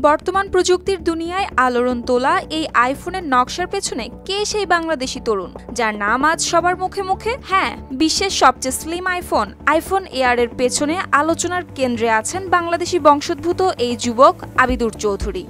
বর্তমান প্রযুক্তির দুনিয়ায় আলোড়ন তোলা এই আইফোনের নকশার পেছনে কে সেই বাংলাদেশি তরুণ যার নাম আজ সবার মুখে মুখে? হ্যাঁ, বিশ্বের সবচেয়ে স্লিম আইফোন এয়ার এর পেছনে আলোচনার কেন্দ্রে আছেন বাংলাদেশি বংশোদ্ভূত এই যুবক আবিদুর চৌধুরী।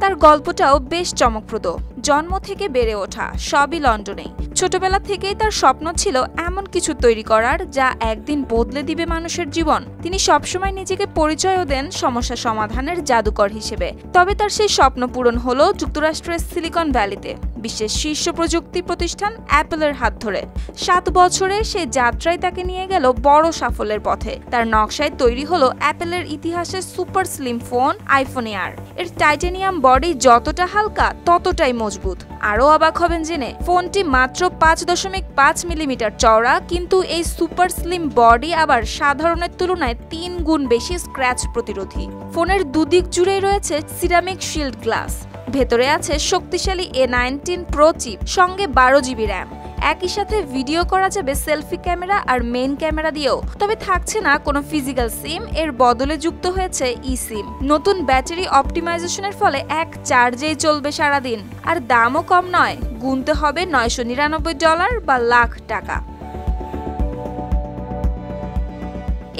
তার গল্পটাও বেশ চমকপ্রদ। জন্ম থেকে বেড়ে ওঠা সবই লন্ডনেই। ছোটবেলা থেকেই তার স্বপ্ন ছিল এমন কিছু তৈরি করার যা একদিন বদলে দিবে মানুষের জীবন। তিনি সবসময় নিজেকে পরিচয়ও দেন সমস্যা সমাধানের জাদুকর হিসেবে। তবে তার সেই স্বপ্ন পূরণ হলো যুক্তরাষ্ট্রের সিলিকন ভ্যালিতে, বিশ্বের শীর্ষ প্রযুক্তি প্রতিষ্ঠান অ্যাপলের হাত ধরে। 7 বছরে সেই যাত্রায় তাকে নিয়ে গেল বড় সাফল্যের পথে। তার নকশায় তৈরি হলো অ্যাপলের ইতিহাসের super slim phone iPhone air. এর টাইটানিয়াম বডি যতটা হালকা ততটাই মজবুত। আরও অবাক হবেন জেনে, ফোনটি মাত্র 5.5 মিলিমিটার চওড়া, কিন্তু এই সুপার স্লিম বডি আবার সাধারণের তুলনায় 3 গুণ বেশি স্ক্র্যাচ প্রতিরোধী। ফোনের দুদিক জুড়েই রয়েছে সিরামিক শিল্ড গ্লাস। ভেতরে আছে শক্তিশালী A19 প্রো চিপ, সঙ্গে 12 জিবি র্যাম। একই সাথে ভিডিও করা যাবে সেলফি ক্যামেরা আর মেইন ক্যামেরা দিয়েও। তবে থাকছে না কোনো ফিজিক্যাল সিম, এর বদলে যুক্ত হয়েছে ই সিম। নতুন ব্যাটারি অপটিমাইজেশনের ফলে এক চার্জেই চলবে সারাদিন। আর দামও কম নয়, গুনতে হবে $999 বা লাখ টাকা।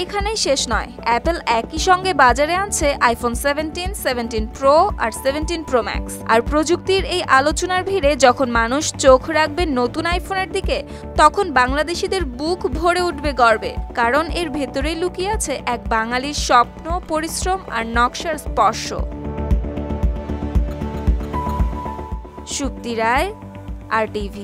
এখানেই শেষ নয়, অ্যাপল একই সঙ্গে বাজারে আনছে আইফোন 17, 17 প্রো আর 17 প্রো ম্যাক্স। আর প্রযুক্তির এই আলোচনার ভিড়ে যখন মানুষ চোখ রাখবে নতুন আইফোনের দিকে, তখন বাংলাদেশিদের বুক ভরে উঠবে গর্বে, কারণ এর ভেতরেই লুকিয়ে আছে এক বাঙালির স্বপ্ন, পরিশ্রম আর নকশার স্পর্শ। সুপ্তি রায়, RTV।